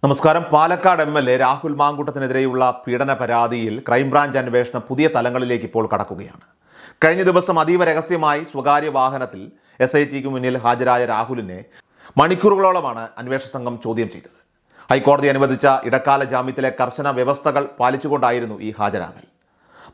നമസ്കാരം. പാലക്കാട് MLA രാഹുൽ മാങ്കൂട്ടത്തിനെതിരെയുള്ള പീഡന പരാതിയിൽ ക്രൈംബ്രാഞ്ച് അന്വേഷണം പുതിയ തലങ്ങളിലേക്ക് ഇപ്പോൾ കടക്കുകയാണ്. കഴിഞ്ഞ ദിവസം അതീവ രഹസ്യമായി സ്വകാര്യ വാഹനത്തിൽ SITക്ക് മുന്നിൽ ഹാജരായ രാഹുലിനെ മണിക്കൂറുകളോളമാണ് അന്വേഷണ സംഘം ചോദ്യം ചെയ്തത്. ഹൈക്കോടതി അനുവദിച്ച ഇടക്കാല ജാമ്യത്തിലെ കർശന വ്യവസ്ഥകൾ പാലിച്ചുകൊണ്ടായിരുന്നു ഈ ഹാജരാകൽ.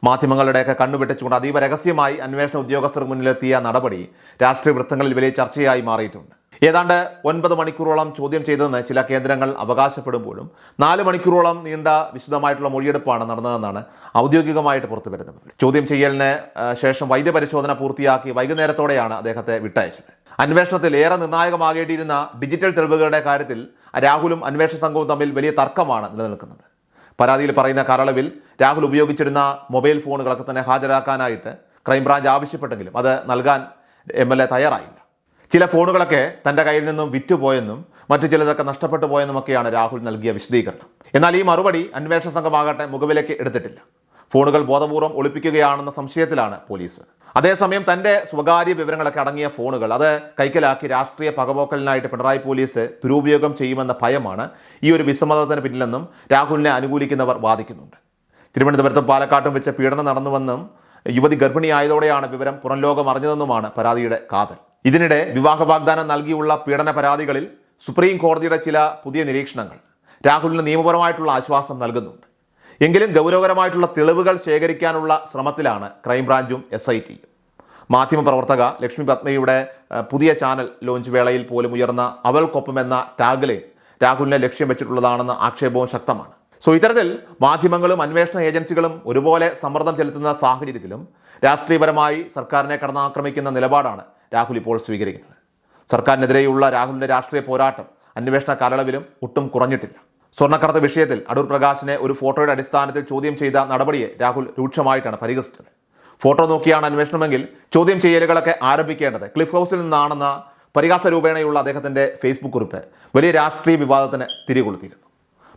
മാധ്യമങ്ങളുടെയൊക്കെ കണ്ണുവെട്ടിച്ചുകൊണ്ട് അതീവ രഹസ്യമായി അന്വേഷണ ഉദ്യോഗസ്ഥർ മുന്നിലെത്തിയ നടപടി രാഷ്ട്രീയ വൃത്തങ്ങളിൽ വലിയ ചർച്ചയായി മാറിയിട്ടുണ്ട്. ഏതാണ്ട് 9 മണിക്കൂറോളം ചോദ്യം ചെയ്തതെന്ന് ചില കേന്ദ്രങ്ങൾ അവകാശപ്പെടുമ്പോഴും 4 മണിക്കൂറോളം നീണ്ട വിശദമായിട്ടുള്ള മൊഴിയെടുപ്പാണ് നടന്നതെന്നാണ് ഔദ്യോഗികമായിട്ട് പുറത്തുവരുന്നത്. ചോദ്യം ചെയ്യലിന് ശേഷം വൈദ്യപരിശോധന പൂർത്തിയാക്കി വൈകുന്നേരത്തോടെയാണ് അദ്ദേഹത്തെ വിട്ടയച്ചത്. അന്വേഷണത്തിൽ ഏറെ നിർണായകമാകേണ്ടിയിരുന്ന ഡിജിറ്റൽ തെളിവുകളുടെ കാര്യത്തിൽ രാഹുലും അന്വേഷണ സംഘവും തമ്മിൽ വലിയ തർക്കമാണ് നിലനിൽക്കുന്നത്. പരാതിയിൽ പറയുന്ന കാലയളവിൽ രാഹുൽ ഉപയോഗിച്ചിരുന്ന മൊബൈൽ ഫോണുകളൊക്കെ തന്നെ ഹാജരാക്കാനായിട്ട് ക്രൈംബ്രാഞ്ച് ആവശ്യപ്പെട്ടെങ്കിലും അത് നൽകാൻ MLA തയ്യാറായില്ല. ചില ഫോണുകളൊക്കെ തൻ്റെ കയ്യിൽ നിന്നും വിറ്റുപോയെന്നും മറ്റു ചിലതൊക്കെ നഷ്ടപ്പെട്ടു പോയെന്നുമൊക്കെയാണ് രാഹുൽ നൽകിയ വിശദീകരണം. എന്നാൽ ഈ മറുപടി അന്വേഷണ സംഘമാകട്ടെ മുഖവിലേക്ക് എടുത്തിട്ടില്ല. ഫോണുകൾ ബോധപൂർവം ഒളിപ്പിക്കുകയാണെന്ന സംശയത്തിലാണ് പോലീസ്. അതേസമയം തൻ്റെ സ്വകാര്യ വിവരങ്ങളൊക്കെ അടങ്ങിയ ഫോണുകൾ അത് കൈക്കലാക്കി രാഷ്ട്രീയ പകപോക്കലിനായിട്ട് പിണറായി പോലീസ് ദുരുപയോഗം ചെയ്യുമെന്ന ഭയമാണ് ഈ ഒരു വിസമ്മതത്തിന് പിന്നിലെന്നും രാഹുലിനെ അനുകൂലിക്കുന്നവർ വാദിക്കുന്നുണ്ട്. തിരുവനന്തപുരത്തും പാലക്കാട്ടും വെച്ച് പീഡനം നടന്നുവെന്നും യുവതി ഗർഭിണിയായതോടെയാണ് വിവരം പുറം ലോകം അറിഞ്ഞതെന്നുമാണ് പരാതിയുടെ കാതൽ. ഇതിനിടെ വിവാഹ വാഗ്ദാനം നൽകിയുള്ള പീഡന പരാതികളിൽ സുപ്രീം കോടതിയുടെ ചില പുതിയ നിരീക്ഷണങ്ങൾ രാഹുലിന് നിയമപരമായിട്ടുള്ള ആശ്വാസം നൽകുന്നുണ്ട്. എങ്കിലും ഗൗരവകരമായിട്ടുള്ള തെളിവുകൾ ശേഖരിക്കാനുള്ള ശ്രമത്തിലാണ് ക്രൈംബ്രാഞ്ചും SITയും. മാധ്യമപ്രവർത്തക ലക്ഷ്മി പത്മയുടെ പുതിയ ചാനൽ ലോഞ്ച് വേളയിൽ പോലും ഉയർന്ന അവൾക്കൊപ്പം എന്ന ടാഗ്ലൈൻ രാഹുലിനെ ലക്ഷ്യം വെച്ചിട്ടുള്ളതാണെന്ന ആക്ഷേപവും ശക്തമാണ്. ഇത്തരത്തിൽ മാധ്യമങ്ങളും അന്വേഷണ ഏജൻസികളും ഒരുപോലെ സമ്മർദ്ദം ചെലുത്തുന്ന സാഹചര്യത്തിലും രാഷ്ട്രീയപരമായി സർക്കാരിനെ കടന്നാക്രമിക്കുന്ന നിലപാടാണ് രാഹുൽ ഇപ്പോൾ സ്വീകരിക്കുന്നത്. സർക്കാരിനെതിരെയുള്ള രാഹുലിൻ്റെ രാഷ്ട്രീയ പോരാട്ടം അന്വേഷണ കാലയളവിലും ഒട്ടും കുറഞ്ഞിട്ടില്ല. സ്വർണ്ണക്കടത്ത് വിഷയത്തിൽ അടൂർ പ്രകാശിനെ ഒരു ഫോട്ടോയുടെ അടിസ്ഥാനത്തിൽ ചോദ്യം ചെയ്ത നടപടിയെ രാഹുൽ രൂക്ഷമായിട്ടാണ് പരിഹസിച്ചത്. ഫോട്ടോ നോക്കിയാണ് അന്വേഷണമെങ്കിൽ ചോദ്യം ചെയ്യലുകളൊക്കെ ആരംഭിക്കേണ്ടത് ക്ലിഫ് ഹൗസിൽ നിന്നാണെന്ന പരിഹാസ രൂപേണയുള്ള അദ്ദേഹത്തിൻ്റെ ഫേസ്ബുക്ക് കുറിപ്പ് വലിയ രാഷ്ട്രീയ വിവാദത്തിന് തിരികൊളുത്തിയിരുന്നു.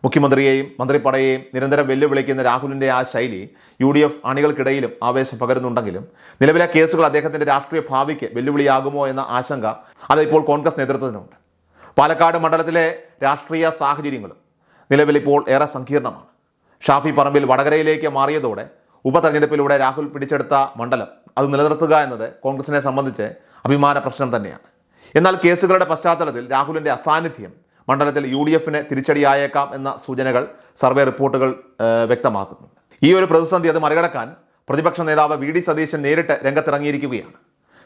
മുഖ്യമന്ത്രിയെയും മന്ത്രിപ്പടയെയും നിരന്തരം വെല്ലുവിളിക്കുന്ന രാഹുലിൻ്റെ ആ ശൈലി UDF അണികൾക്കിടയിലും ആവേശം പകരുന്നുണ്ടെങ്കിലും നിലവിലെ കേസുകൾ അദ്ദേഹത്തിൻ്റെ രാഷ്ട്രീയ ഭാവിക്ക് വെല്ലുവിളിയാകുമോ എന്ന ആശങ്ക അതിപ്പോൾ കോൺഗ്രസ് നേതൃത്വത്തിനുണ്ട്. പാലക്കാട് മണ്ഡലത്തിലെ രാഷ്ട്രീയ സാഹചര്യങ്ങളും നിലവിലിപ്പോൾ ഏറെ സങ്കീർണമാണ്. ഷാഫി പറമ്പിൽ വടകരയിലേക്ക് മാറിയതോടെ ഉപതെരഞ്ഞെടുപ്പിലൂടെ രാഹുൽ പിടിച്ചെടുത്ത മണ്ഡലം അത് നിലനിർത്തുക എന്നത് കോൺഗ്രസിനെ സംബന്ധിച്ച് അഭിമാന പ്രശ്നം തന്നെയാണ്. എന്നാൽ കേസുകളുടെ പശ്ചാത്തലത്തിൽ രാഹുലിൻ്റെ അസാന്നിധ്യം മണ്ഡലത്തിൽ UDFന് തിരിച്ചടിയായേക്കാം എന്ന സൂചനകൾ സർവേ റിപ്പോർട്ടുകൾ വ്യക്തമാക്കുന്നുണ്ട്. ഈ ഒരു പ്രതിസന്ധി അത് മറികടക്കാൻ പ്രതിപക്ഷ നേതാവ് VD സതീശൻ നേരിട്ട് രംഗത്തിറങ്ങിയിരിക്കുകയാണ്.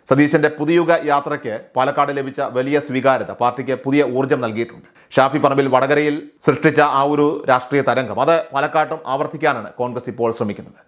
സതീശൻ്റെ പുതുയുഗ യാത്രയ്ക്ക് പാലക്കാട് ലഭിച്ച വലിയ സ്വീകാര്യത പാർട്ടിക്ക് പുതിയ ഊർജ്ജം നൽകിയിട്ടുണ്ട്. ഷാഫി പറമ്പിൽ വടകരയിൽ സൃഷ്ടിച്ച ആ ഒരു രാഷ്ട്രീയ തരംഗം അത് പാലക്കാട്ടും ആവർത്തിക്കാനാണ് കോൺഗ്രസ് ഇപ്പോൾ ശ്രമിക്കുന്നത്.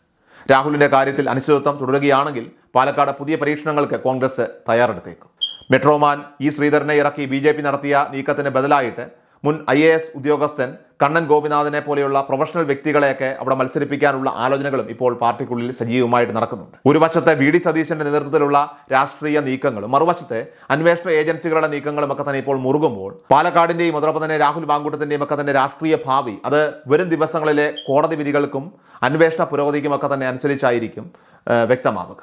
രാഹുലിൻ്റെ കാര്യത്തിൽ അനിശ്ചിതത്വം തുടരുകയാണെങ്കിൽ പാലക്കാട് പുതിയ പരീക്ഷണങ്ങൾക്ക് കോൺഗ്രസ് തയ്യാറെടുത്തേക്കും. മെട്രോമാൻ ശ്രീധരനെ ഇറക്കി BJP നടത്തിയ നീക്കത്തിന് ബദലായിട്ട് മുൻ IAS ഉദ്യോഗസ്ഥൻ കണ്ണൻ ഗോപിനാഥിനെ പോലെയുള്ള പ്രൊഫഷണൽ വ്യക്തികളെയൊക്കെ അവിടെ മത്സരിപ്പിക്കാനുള്ള ആലോചനകളും ഇപ്പോൾ പാർട്ടിക്കുള്ളിൽ സജീവമായിട്ട് നടക്കുന്നുണ്ട്. ഒരു വശത്തെ VD സതീശൻ്റെ നേതൃത്വത്തിലുള്ള രാഷ്ട്രീയ നീക്കങ്ങളും മറുവശത്തെ അന്വേഷണ ഏജൻസികളുടെ നീക്കങ്ങളും ഒക്കെ തന്നെ ഇപ്പോൾ മുറുകുമ്പോൾ പാലക്കാടിൻ്റെയും അതോടൊപ്പം തന്നെ രാഹുൽ മാങ്കൂട്ടത്തിൻ്റെയും ഒക്കെ തന്നെ രാഷ്ട്രീയ ഭാവി അത് വരും ദിവസങ്ങളിലെ കോടതി വിധികൾക്കും അന്വേഷണ പുരോഗതിക്കും ഒക്കെ തന്നെ അനുസരിച്ചായിരിക്കും വ്യക്തമാവുക.